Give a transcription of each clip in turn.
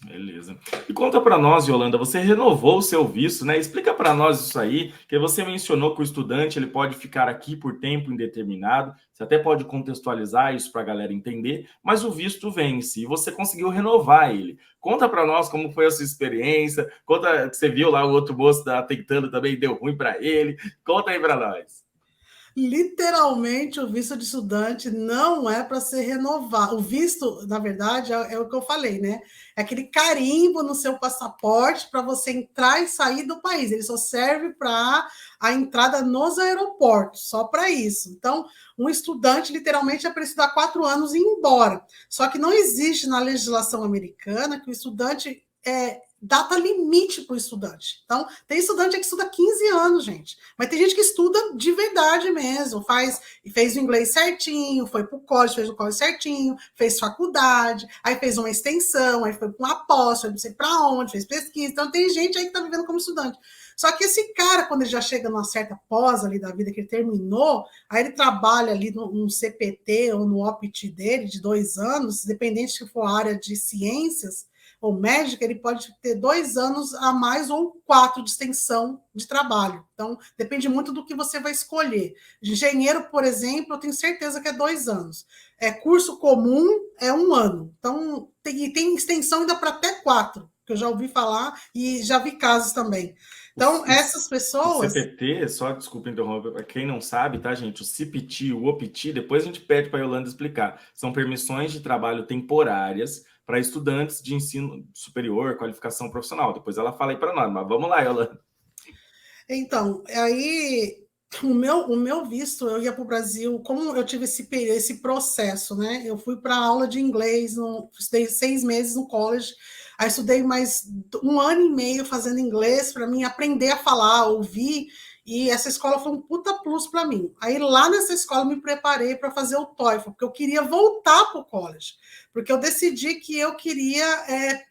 Beleza. E conta para nós, Yolanda, você renovou o seu visto, né? Explica para nós isso aí, que você mencionou que o estudante ele pode ficar aqui por tempo indeterminado. Você até pode contextualizar isso para a galera entender, mas o visto vence e você conseguiu renovar ele. Conta para nós como foi a sua experiência. Conta que você viu lá o outro moço da tentando também deu ruim para ele. Conta aí para nós. Literalmente, o visto de estudante não é para ser renovado. O visto, na verdade, é o que eu falei, né? É aquele carimbo no seu passaporte para você entrar e sair do país. Ele só serve para a entrada nos aeroportos, só para isso. Então, um estudante, literalmente, é para estudar 4 anos e ir embora. Só que não existe na legislação americana que o estudante data limite para o estudante. Então, tem estudante que estuda 15 anos, gente. Mas tem gente que estuda de verdade mesmo, fez o inglês certinho, foi para o college, fez o college certinho, fez faculdade, aí fez uma extensão, aí foi para um após, foi não sei para onde, fez pesquisa. Então, tem gente aí que está vivendo como estudante. Só que esse cara, quando ele já chega numa certa pós ali da vida que ele terminou, aí ele trabalha ali no CPT ou no OPT dele de 2 anos, dependente se for a área de ciências, ou médica, ele pode ter 2 anos a mais ou 4 de extensão de trabalho. Então, depende muito do que você vai escolher. Engenheiro, por exemplo, eu tenho certeza que é 2 anos. Curso comum é 1 ano. Então, tem extensão ainda para até 4, que eu já ouvi falar e já vi casos também. Então, essas O pessoas... CPT, só desculpa interromper, para quem não sabe, tá, gente? O CPT, o OPT, depois a gente pede para a Yolanda explicar. São permissões de trabalho temporárias para estudantes de ensino superior, qualificação profissional. Depois ela fala aí para nós, mas vamos lá, Yolanda. Então, aí o meu visto, eu ia para o Brasil, como eu tive esse processo, né? Eu fui para aula de inglês, estudei 6 meses no college, aí estudei mais 1 ano e meio fazendo inglês para mim aprender a falar, ouvir, e essa escola foi um puta plus para mim. Aí lá nessa escola eu me preparei para fazer o TOEFL, porque eu queria voltar para o college, porque eu decidi que eu queria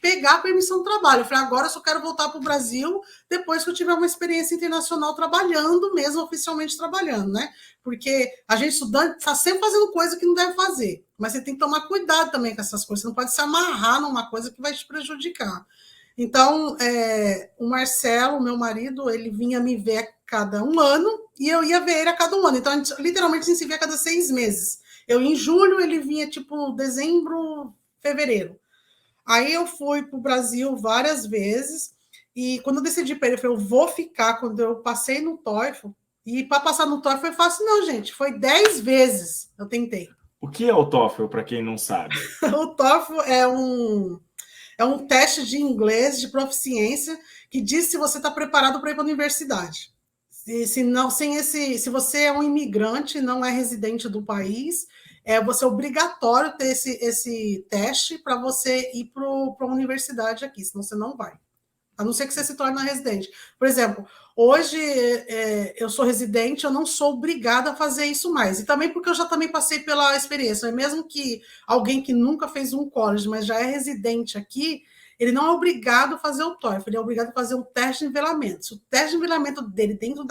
pegar a permissão de trabalho. Eu falei, agora eu só quero voltar para o Brasil depois que eu tiver uma experiência internacional trabalhando, mesmo oficialmente trabalhando, né? Porque a gente estudante está sempre fazendo coisa que não deve fazer, mas você tem que tomar cuidado também com essas coisas, você não pode se amarrar numa coisa que vai te prejudicar. Então, o Marcelo, meu marido, ele vinha me ver a cada 1 ano e eu ia ver ele a cada 1 ano. Então, literalmente, a gente se via a cada 6 meses. Eu, em julho, ele vinha, tipo, dezembro, fevereiro. Aí eu fui para o Brasil várias vezes e quando eu decidi para ele, eu falei, eu vou ficar quando eu passei no TOEFL. E para passar no TOEFL foi fácil, não, gente. Foi 10 vezes eu tentei. O que é o TOEFL, para quem não sabe? O TOEFL é um teste de inglês de proficiência que diz se você está preparado para ir para a universidade. Se você é um imigrante, não é residente do país, você é obrigatório ter esse teste para você ir para a universidade aqui, senão você não vai. A não ser que você se torne residente. Por exemplo, hoje eu sou residente, eu não sou obrigada a fazer isso mais. E também porque eu já também passei pela experiência. Mesmo que alguém que nunca fez um college, mas já é residente aqui, ele não é obrigado a fazer o TOEFL, ele é obrigado a fazer um teste de nivelamento. Se o teste de nivelamento dele dentro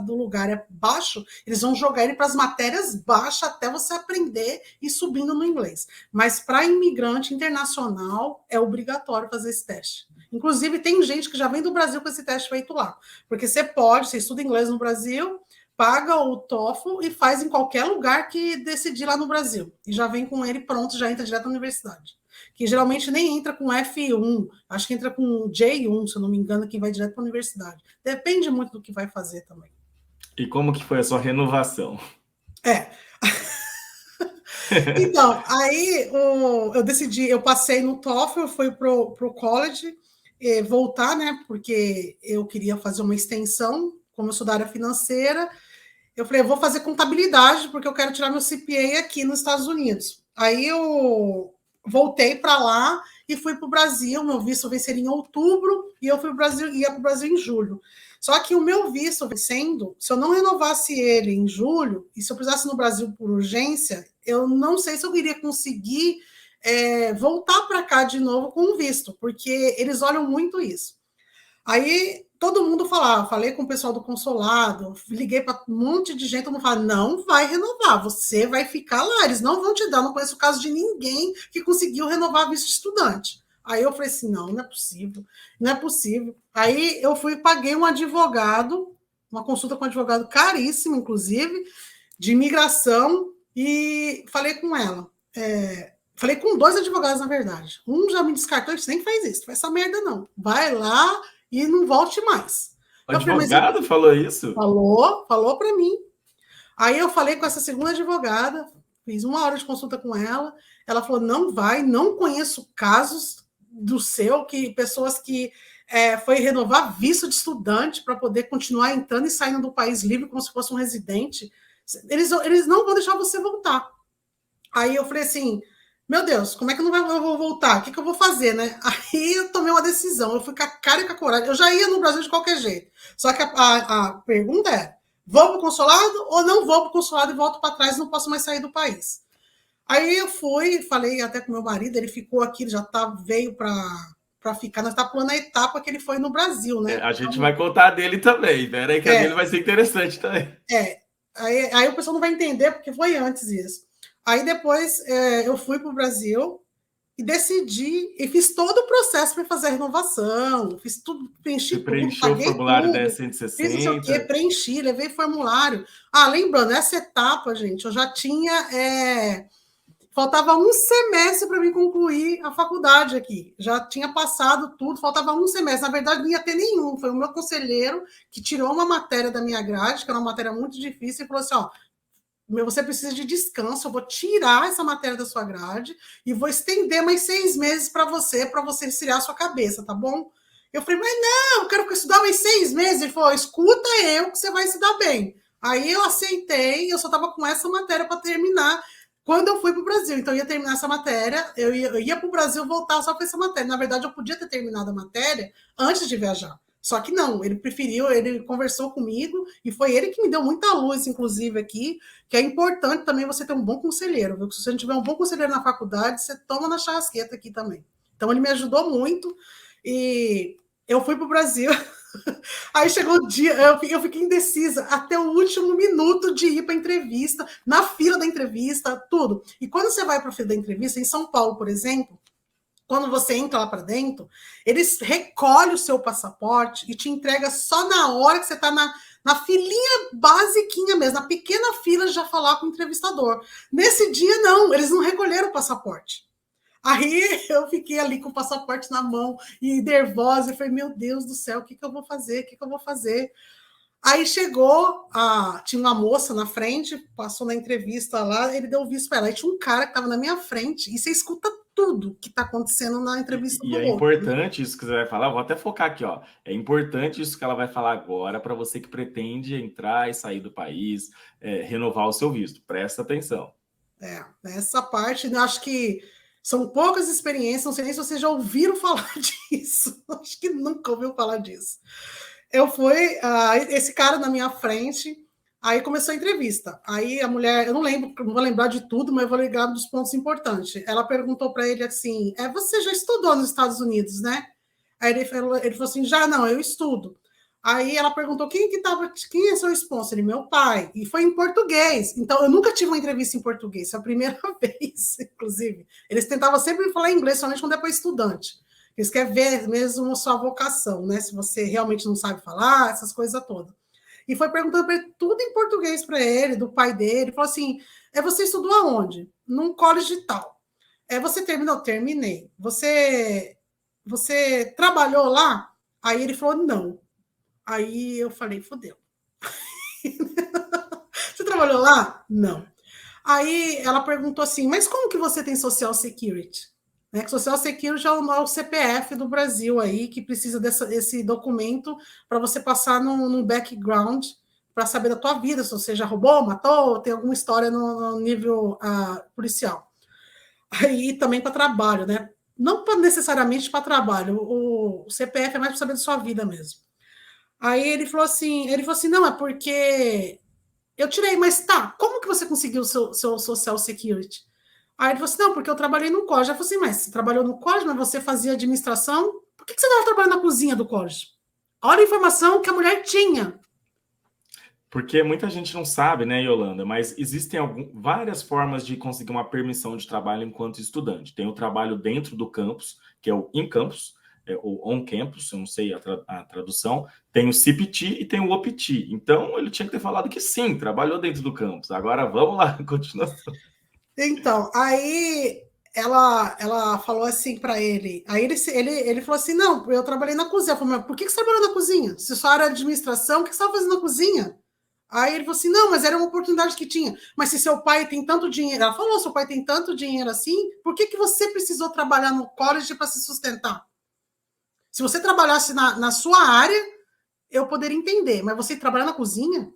do lugar é baixo, eles vão jogar ele para as matérias baixas até você aprender e subindo no inglês. Mas para imigrante internacional, é obrigatório fazer esse teste. Inclusive, tem gente que já vem do Brasil com esse teste feito lá. Porque você estuda inglês no Brasil, paga o TOEFL e faz em qualquer lugar que decidir lá no Brasil. E já vem com ele pronto, já entra direto na universidade. Que geralmente nem entra com F1, acho que entra com J1, se eu não me engano, que vai direto para a universidade. Depende muito do que vai fazer também. E como que foi a sua renovação? Então, aí eu decidi, eu passei no TOEFL, fui pro college, voltar, né? Porque eu queria fazer uma extensão, como eu sou da área financeira. Eu falei, eu vou fazer contabilidade, porque eu quero tirar meu CPA aqui nos Estados Unidos. Aí eu voltei para lá e fui para o Brasil. Meu visto venceria em outubro e eu fui pro Brasil, ia para o Brasil em julho. Só que o meu visto vencendo, se eu não renovasse ele em julho, e se eu precisasse no Brasil por urgência, eu não sei se eu iria conseguir voltar para cá de novo com o visto, porque eles olham muito isso. Aí todo mundo falava, falei com o pessoal do consulado, liguei para um monte de gente, todo mundo fala, não vai renovar, você vai ficar lá, eles não vão te dar, não conheço o caso de ninguém que conseguiu renovar visto de estudante. Aí eu falei assim, não, não é possível, não é possível. Aí eu fui e paguei um advogado, uma consulta com um advogado caríssimo, inclusive, de imigração, e falei com ela. Falei com 2 advogados, na verdade. Um já me descartou, disse, nem faz isso, faz essa merda não. Vai lá e não volte mais. O Eu falei, advogado falou isso? Falou para mim. Aí eu falei com essa segunda advogada, fiz 1 hora de consulta com ela, ela falou, não vai, não conheço casos do seu, que pessoas que foi renovar visto de estudante para poder continuar entrando e saindo do país livre como se fosse um residente, eles não vão deixar você voltar. Aí eu falei assim, meu Deus, como é que eu vou voltar? O que eu vou fazer, né? Aí eu tomei uma decisão, eu fui com a cara e com a coragem, eu já ia no Brasil de qualquer jeito, só que a pergunta é, vou para o consulado ou não vou para o consulado e volto para trás, não posso mais sair do país? Aí eu fui, falei até com meu marido, ele ficou aqui, ele já veio para ficar, nós estamos pulando a etapa que ele foi no Brasil, né? A gente vai contar dele também, pera aí que a dele vai ser interessante também. Aí o pessoal não vai entender, porque foi antes isso. Aí depois eu fui para o Brasil e decidi, e fiz todo o processo para fazer a renovação, fiz tudo, preenchi tudo, preencheu o formulário da 160. Fiz não sei o quê, preenchi, levei formulário. Lembrando, essa etapa, gente, eu já tinha... faltava um semestre para mim concluir a faculdade aqui. Já tinha passado tudo, faltava um semestre. Na verdade, não ia ter nenhum. Foi o meu conselheiro que tirou uma matéria da minha grade, que era uma matéria muito difícil, e falou assim, ó, você precisa de descanso, eu vou tirar essa matéria da sua grade e vou estender mais 6 meses para você esfriar a sua cabeça, tá bom? Eu falei, mas não, eu quero estudar mais 6 meses. Ele falou, escuta eu que você vai se dar bem. Aí eu aceitei, eu só estava com essa matéria para terminar quando eu fui para o Brasil. Então eu ia terminar essa matéria, eu ia para o Brasil voltar só para essa matéria. Na verdade, eu podia ter terminado a matéria antes de viajar. Só que não, ele preferiu, ele conversou comigo e foi ele que me deu muita luz, inclusive, aqui, que é importante também você ter um bom conselheiro, viu? Se você não tiver um bom conselheiro na faculdade, você toma na churrasqueta aqui também. Então, ele me ajudou muito e eu fui para o Brasil. Aí chegou o dia, eu fiquei indecisa até o último minuto de ir para a entrevista, na fila da entrevista, tudo. E quando você vai para a fila da entrevista, em São Paulo, por exemplo, quando você entra lá para dentro, eles recolhem o seu passaporte e te entregam só na hora que você está na filinha basiquinha mesmo, na pequena fila de já falar com o entrevistador. Nesse dia, não, eles não recolheram o passaporte. Aí eu fiquei ali com o passaporte na mão e nervosa, e falei, meu Deus do céu, o que eu vou fazer? O que eu vou fazer? Aí chegou, tinha uma moça na frente, passou na entrevista lá, ele deu o visto para ela. Aí tinha um cara que estava na minha frente, e você escuta tudo que está acontecendo na entrevista do outro. Importante isso que você vai falar, vou até focar aqui, ó. É importante isso que ela vai falar agora para você que pretende entrar e sair do país, renovar o seu visto. Presta atenção. Nessa parte, eu acho que são poucas experiências, não sei nem se vocês já ouviram falar disso. Acho que nunca ouviu falar disso. Eu fui, esse cara na minha frente, aí começou a entrevista. Aí a mulher, eu não vou lembrar de tudo, mas eu vou lembrar dos pontos importantes. Ela perguntou para ele assim, você já estudou nos Estados Unidos, né? Aí ele falou assim, já não, eu estudo. Aí ela perguntou, quem é seu sponsor? Ele, meu pai. E foi em português. Então, eu nunca tive uma entrevista em português. Foi a primeira vez, inclusive. Eles tentavam sempre falar inglês, somente quando é para estudante. Eles querem ver mesmo a sua vocação, né? Se você realmente não sabe falar, essas coisas todas. E foi perguntando para ele tudo em português para ele, do pai dele. Ele falou assim, você estudou aonde? Num college tal. Você terminou? Terminei. Você trabalhou lá? Aí ele falou, não. Aí eu falei, fodeu. Você trabalhou lá? Não. Aí ela perguntou assim, mas como que você tem Social Security? Que Social Security é o CPF do Brasil aí, que precisa desse documento para você passar num background para saber da tua vida, se você já roubou, matou, tem alguma história no nível policial. Aí também para trabalho, né? Não necessariamente para trabalho, o CPF é mais para saber da sua vida mesmo. Aí ele falou assim, não, é porque eu tirei, mas tá, como que você conseguiu o seu Social Security? Aí ele falou assim, não, porque eu trabalhei no college. Eu falei assim, mas você trabalhou no college, mas você fazia administração? Por que você estava trabalhando na cozinha do college? Olha a informação que a mulher tinha. Porque muita gente não sabe, né, Yolanda, mas existem várias formas de conseguir uma permissão de trabalho enquanto estudante. Tem o trabalho dentro do campus, que é o in-campus, ou on-campus, eu não sei a tradução. Tem o CPT e tem o OPT. Então, ele tinha que ter falado que sim, trabalhou dentro do campus. Agora, vamos lá, continuação. Então, aí ela falou assim para ele. Aí ele falou assim: não, eu trabalhei na cozinha. Eu falei, mas por que você trabalhou na cozinha? Se só era administração, o que você estava fazendo na cozinha? Aí ele falou assim: não, mas era uma oportunidade que tinha. Mas se seu pai tem tanto dinheiro, ela falou: seu pai tem tanto dinheiro assim, por que você precisou trabalhar no college para se sustentar? Se você trabalhasse na sua área, eu poderia entender, mas você trabalhar na cozinha?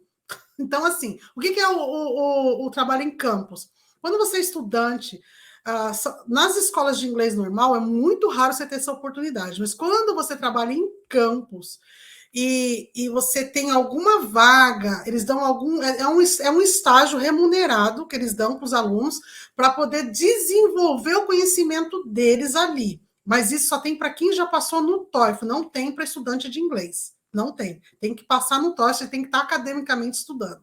Então, assim, o que é o trabalho em campus? Quando você é estudante, nas escolas de inglês normal, é muito raro você ter essa oportunidade, mas quando você trabalha em campus e você tem alguma vaga, eles dão algum. É um estágio remunerado que eles dão para os alunos para poder desenvolver o conhecimento deles ali. Mas isso só tem para quem já passou no TOEFL, não tem para estudante de inglês. Não tem. Tem que passar no TOEFL, você tem que estar academicamente estudando.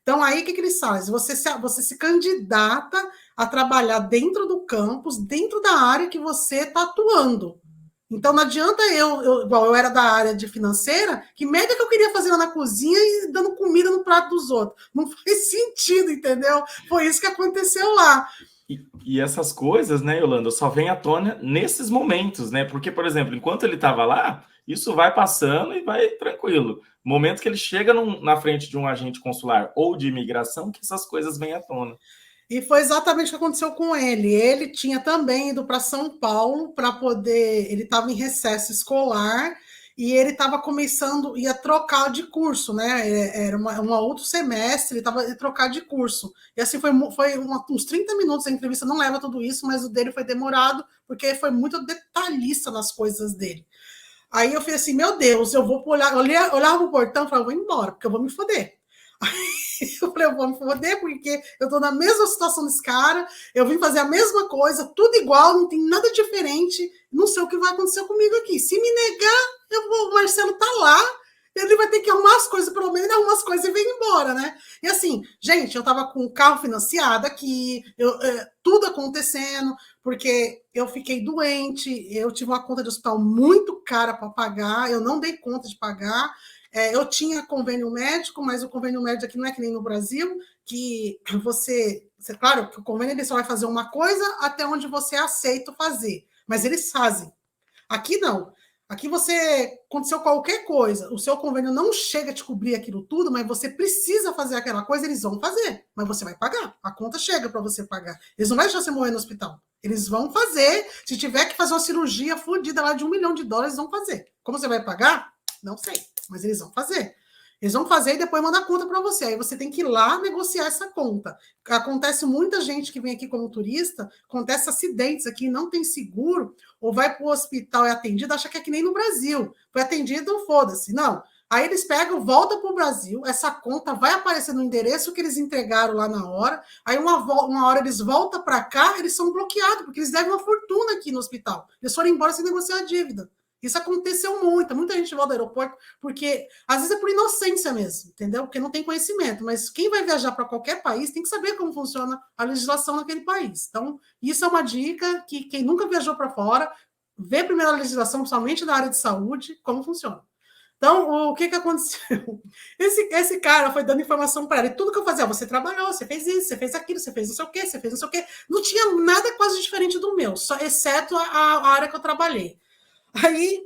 Então, aí o que eles fazem? Você se candidata a trabalhar dentro do campus, dentro da área que você está atuando. Então, não adianta igual eu era da área de financeira, que média que eu queria fazer lá na cozinha e dando comida no prato dos outros. Não faz sentido, entendeu? Foi isso que aconteceu lá. E essas coisas, né, Yolanda, só vem à tona nesses momentos, né? Porque, por exemplo, enquanto ele estava lá, isso vai passando e vai tranquilo. Momento que ele chega na frente de um agente consular ou de imigração, que essas coisas vêm à tona. E foi exatamente o que aconteceu com ele. Ele tinha também ido para São Paulo para poder. Ele estava em recesso escolar e ele estava começando, ia trocar de curso, né? Era um outro semestre, ele ia trocar de curso. E assim foi uns 30 minutos a entrevista, não leva tudo isso, mas o dele foi demorado, porque foi muito detalhista nas coisas dele. Aí eu falei assim: meu Deus, eu vou olhar, olhava pro portão e falava: vou embora, porque eu vou me foder. Eu falei, eu vou me foder porque eu tô na mesma situação desse cara, eu vim fazer a mesma coisa, tudo igual, não tem nada diferente, não sei o que vai acontecer comigo aqui. Se me negar, o Marcelo tá lá, ele vai ter que arrumar as coisas, pelo menos arrumar as coisas e vem embora, né? E assim, gente, eu tava com o carro financiado aqui, tudo acontecendo, porque eu fiquei doente, eu tive uma conta de hospital muito cara para pagar, eu não dei conta de pagar. Eu tinha convênio médico, mas o convênio médico aqui não é que nem no Brasil, que claro, que o convênio ele só vai fazer uma coisa até onde você aceita fazer, mas eles fazem. Aqui não. Aqui aconteceu qualquer coisa, o seu convênio não chega a te cobrir aquilo tudo, mas você precisa fazer aquela coisa, eles vão fazer, mas você vai pagar. A conta chega para você pagar. Eles não vão deixar você morrer no hospital. Eles vão fazer. Se tiver que fazer uma cirurgia fodida lá de $1 milhão, eles vão fazer. Como você vai pagar? Não sei, mas eles vão fazer. Eles vão fazer e depois mandar a conta para você. Aí você tem que ir lá negociar essa conta. Acontece muita gente que vem aqui como turista, acontece acidentes aqui, não tem seguro, ou vai para o hospital e é atendido, acha que é que nem no Brasil. Foi atendido, foda-se. Não. Aí eles pegam, voltam para o Brasil, essa conta vai aparecer no endereço que eles entregaram lá na hora, aí uma hora eles voltam para cá, eles são bloqueados, porque eles devem uma fortuna aqui no hospital. Eles foram embora sem negociar a dívida. Isso aconteceu muito, muita gente volta do aeroporto, porque às vezes é por inocência mesmo, entendeu? Porque não tem conhecimento, mas quem vai viajar para qualquer país tem que saber como funciona a legislação naquele país. Então, isso é uma dica que quem nunca viajou para fora, vê primeiro a legislação, somente da área de saúde, como funciona. Então, o que aconteceu? Esse cara foi dando informação para ele. Tudo que eu fazia, você trabalhou, você fez isso, você fez aquilo, você fez não sei o quê, você fez não sei o quê. Não tinha nada quase diferente do meu, só exceto a área que eu trabalhei. Aí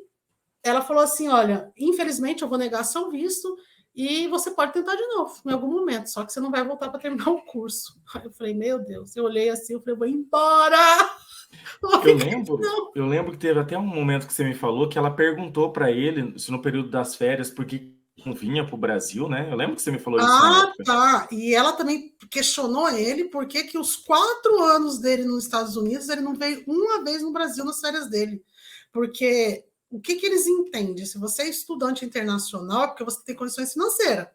ela falou assim: olha, infelizmente eu vou negar seu visto e você pode tentar de novo em algum momento, só que você não vai voltar para terminar o curso. Aí eu falei, meu Deus, eu olhei assim, eu falei, vou embora. Eu lembro que teve até um momento que você me falou que ela perguntou para ele se no período das férias por que não vinha para o Brasil, né? Eu lembro que você me falou isso na época. Tá. E ela também questionou ele por que os 4 anos dele nos Estados Unidos ele não veio uma vez no Brasil nas férias dele. Porque o que eles entendem? Se você é estudante internacional, é porque você tem condições financeiras.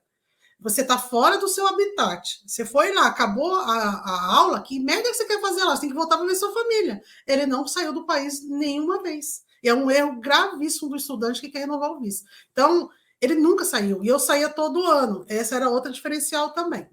Você está fora do seu habitat. Você foi lá, acabou a aula, que merda que você quer fazer lá? Você tem que voltar para ver sua família. Ele não saiu do país nenhuma vez. E é um erro gravíssimo do estudante que quer renovar o visto. Então, Ele nunca saiu, e eu saía todo ano. Essa era outra diferencial também.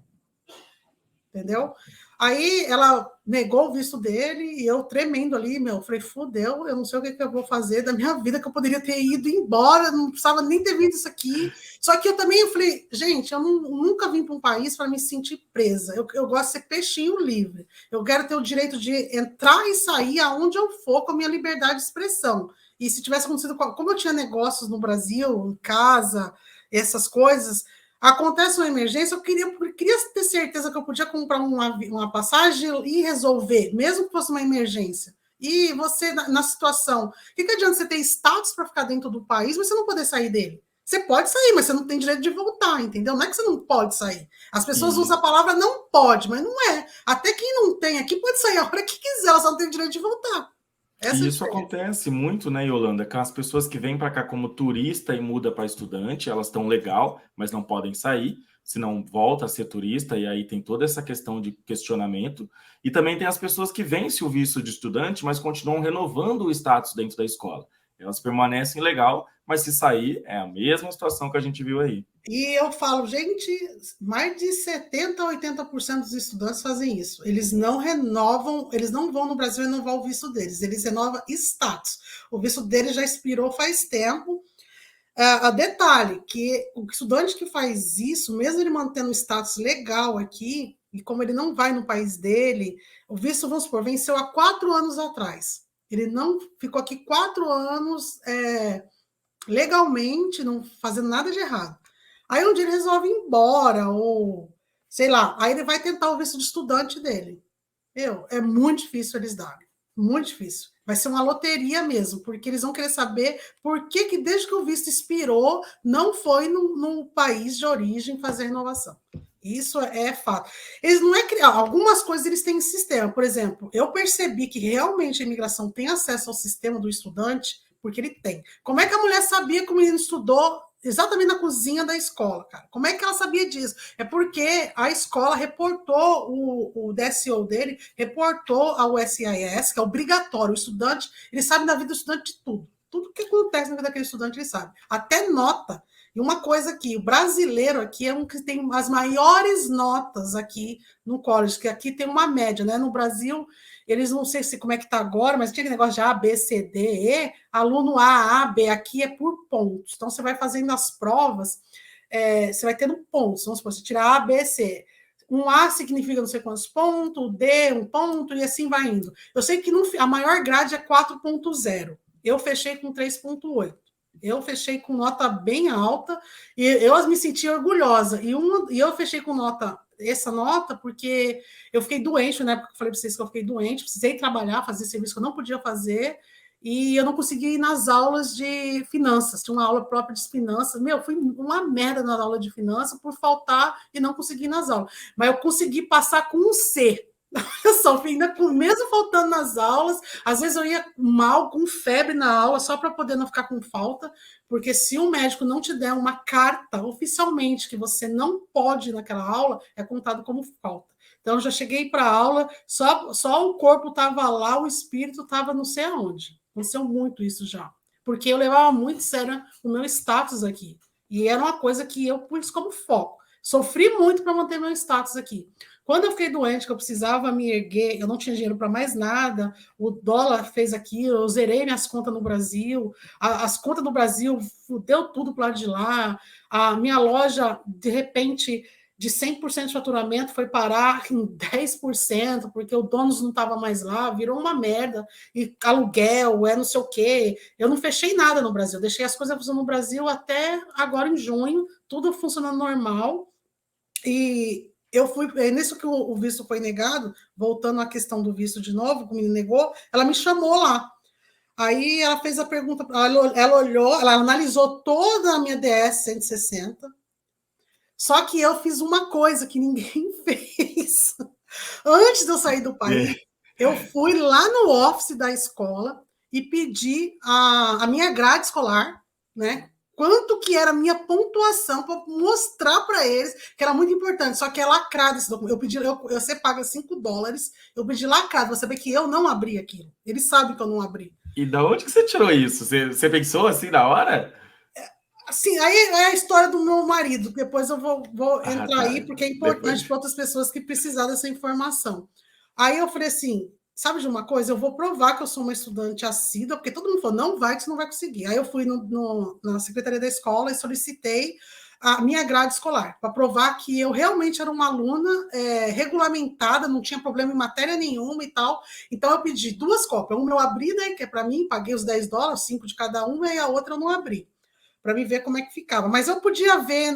Entendeu? Aí ela negou o visto dele e eu tremendo ali, meu, falei, fudeu, eu não sei o que eu vou fazer da minha vida, que eu poderia ter ido embora, não precisava nem ter vindo isso aqui. Só que eu também falei, gente, eu nunca vim para um país para me sentir presa. Eu gosto de ser peixinho livre. Eu quero ter o direito de entrar e sair aonde eu for com a minha liberdade de expressão. E se tivesse acontecido, como eu tinha negócios no Brasil, em casa, essas coisas, acontece uma emergência, eu queria ter certeza que eu podia comprar uma passagem e resolver, mesmo que fosse uma emergência. E você, na situação, o que adianta você ter status para ficar dentro do país, mas você não poder sair dele? Você pode sair, mas você não tem direito de voltar, entendeu? Não é que você não pode sair. As pessoas E usam a palavra não pode, mas não é. Até quem não tem aqui pode sair a hora que quiser, ela só não tem direito de voltar. Essa é E a isso diferença. acontece muito, né, Yolanda, com as pessoas que vêm para cá como turista e muda para estudante, elas estão legal, mas não podem sair, senão volta a ser turista, e aí tem toda essa questão de questionamento. E também tem as pessoas que vencem o visto de estudante, mas continuam renovando o status dentro da escola. Elas permanecem legal, mas se sair, é a mesma situação que a gente viu aí. E eu falo, gente, mais de 70% a 80% dos estudantes fazem isso. Eles não renovam, eles não vão no Brasil renovar o visto deles, eles renovam status. O visto deles já expirou faz tempo. Detalhe, que o estudante que faz isso, mesmo ele mantendo o status legal aqui, e como ele não vai no país dele, o visto, vamos supor, venceu há 4 anos atrás. Ele não ficou aqui 4 anos legalmente, não fazendo nada de errado. Aí um dia ele resolve ir embora, ou sei lá, aí ele vai tentar o visto de estudante dele. É muito difícil eles darem. Muito difícil. Vai ser uma loteria mesmo, porque eles vão querer saber por que desde que o visto expirou, não foi no país de origem fazer a renovação. Isso é fato. Eles não é criar. Algumas coisas eles têm sistema. Por exemplo, eu percebi que realmente a imigração tem acesso ao sistema do estudante, porque ele tem. Como é que a mulher sabia que o menino estudou exatamente na cozinha da escola, cara? Como é que ela sabia disso? É porque a escola reportou, o DSO dele reportou ao SIS, que é obrigatório. O estudante, ele sabe da vida do estudante de tudo. Tudo que acontece na vida daquele estudante, ele sabe. Até nota. E uma coisa aqui, o brasileiro aqui é um que tem as maiores notas aqui no college, que aqui tem uma média, né? No Brasil, eles não sei se como é que está agora, mas tinha aquele negócio de A, B, C, D, E, aluno A, B, aqui é por pontos. Então, você vai fazendo as provas, você vai tendo pontos. Vamos supor, você tira A, B, C. Um A significa não sei quantos pontos, o D, um ponto, e assim vai indo. Eu sei que a maior grade é 4.0. Eu fechei com 3.8. Eu fechei com nota bem alta e eu me senti orgulhosa. E eu fechei com essa nota porque eu fiquei doente, na época que eu falei para vocês que eu fiquei doente, precisei trabalhar, fazer serviço que eu não podia fazer, e eu não consegui ir nas aulas de finanças. Tinha uma aula própria de finanças. Foi uma merda na aula de finanças por faltar e não conseguir ir nas aulas. Mas eu consegui passar com um C. Eu só ainda mesmo faltando nas aulas, às vezes eu ia mal, com febre na aula, só para poder não ficar com falta, porque se o médico não te der uma carta oficialmente que você não pode ir naquela aula, é contado como falta. Então, eu já cheguei para a aula, só o corpo estava lá, o espírito estava não sei aonde. Aconteceu muito isso já. Porque eu levava muito sério o meu status aqui. E era uma coisa que eu pus como foco. Sofri muito para manter meu status aqui. Quando eu fiquei doente, que eu precisava me erguer, eu não tinha dinheiro para mais nada, o dólar fez aquilo, eu zerei minhas contas no Brasil, as contas do Brasil deu tudo para de lá, a minha loja, de repente, de 100% de faturamento foi parar em 10%, porque o dono não estava mais lá, virou uma merda, e aluguel, não sei o quê. Eu não fechei nada no Brasil, deixei as coisas funcionando no Brasil até agora em junho, tudo funcionando normal, e eu fui, nisso que o visto foi negado, voltando à questão do visto de novo, que me negou, ela me chamou lá. Aí ela fez a pergunta, ela olhou, ela analisou toda a minha DS 160, só que eu fiz uma coisa que ninguém fez. Antes de eu sair do país, eu fui lá no office da escola e pedi a minha grade escolar, né? Quanto que era a minha pontuação para mostrar para eles que era muito importante. Só que é lacrado esse documento. Eu pedi, você paga $5, eu pedi lacrado, você saber que eu não abri aquilo. Eles sabem que eu não abri. da onde que você tirou isso? Você pensou assim na hora? Assim, aí é a história do meu marido. Depois eu vou Ah, entrar tá. aí, porque é Depois. importante para outras pessoas que precisar dessa informação. Aí eu falei assim: sabe de uma coisa? Eu vou provar que eu sou uma estudante assídua, porque todo mundo falou: não vai, que você não vai conseguir. Aí eu fui na secretaria da escola e solicitei a minha grade escolar, para provar que eu realmente era uma aluna regulamentada, não tinha problema em matéria nenhuma e tal. Então eu pedi 2 cópias. Uma eu abri, né, que é para mim, paguei os $10, 5 de cada uma, e a outra eu não abri para me ver como é que ficava. Mas eu podia ver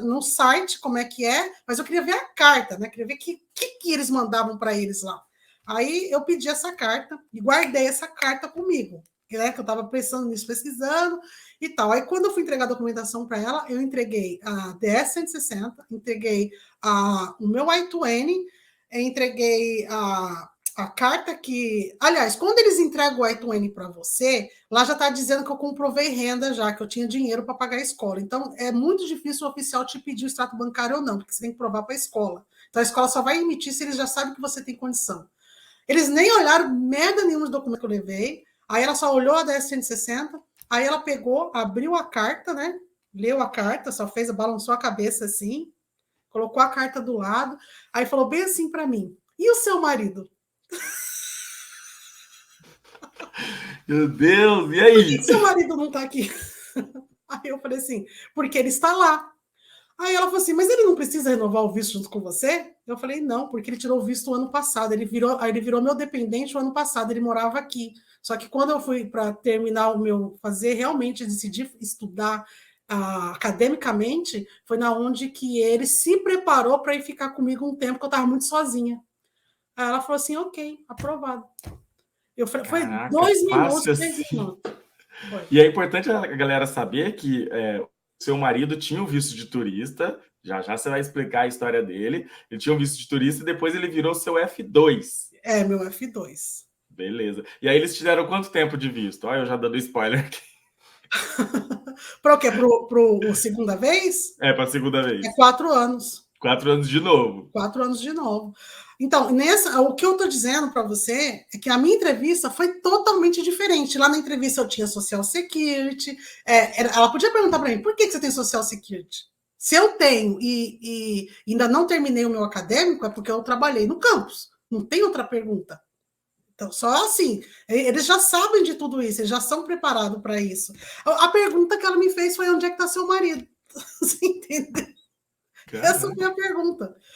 no site como é que é, mas eu queria ver a carta, né? Queria ver que eles mandavam para eles lá. Aí eu pedi essa carta e guardei essa carta comigo, né? Que eu estava pensando nisso, pesquisando e tal. Aí quando eu fui entregar a documentação para ela, eu entreguei a DS 160, entreguei o meu I-20, entreguei a carta que. Aliás, quando eles entregam o I-20 para você, lá já está dizendo que eu comprovei renda já, que eu tinha dinheiro para pagar a escola. Então, é muito difícil o oficial te pedir o extrato bancário ou não, porque você tem que provar para a escola. Então, a escola só vai emitir se eles já sabem que você tem condição. Eles nem olharam merda nenhuma do documento que eu levei. Aí ela só olhou a DS-160, aí ela pegou, abriu a carta, né? Leu a carta, só fez, balançou a cabeça assim, colocou a carta do lado, aí falou bem assim para mim: e o seu marido? Meu Deus, e Por que aí? seu marido não está aqui? Aí eu falei assim, porque ele está lá. Aí ela falou assim, mas ele não precisa renovar o visto junto com você? Eu falei, não, porque ele tirou o visto o ano passado. Ele virou meu dependente o ano passado, ele morava aqui. Só que quando eu fui para terminar o meu fazer, realmente decidi estudar academicamente, foi na onde que ele se preparou para ir ficar comigo um tempo, que eu estava muito sozinha. Aí ela falou assim, ok, aprovado. Eu falei, foi Caraca, 2 minutos, fácil 3 minutos. assim. Foi. E é importante a galera saber que seu marido tinha o visto de turista, já já você vai explicar a história dele. Ele tinha o visto de turista e depois ele virou seu F2. É, meu F2. Beleza. E aí eles te deram quanto tempo de visto? Olha, eu já dando spoiler aqui. Para o quê? Para a segunda vez? É, para a segunda É vez. 4 anos. 4 anos de novo. 4 anos de novo. Então, o que eu estou dizendo para você é que a minha entrevista foi totalmente diferente. Lá na entrevista eu tinha Social Security. Ela podia perguntar para mim, por que você tem Social Security? Se eu tenho e ainda não terminei o meu acadêmico, é porque eu trabalhei no campus. Não tem outra pergunta. Então, só assim, eles já sabem de tudo isso, eles já são preparados para isso. A pergunta que ela me fez foi: onde é que está seu marido? Você entendeu? Essa foi Caraca. a pergunta.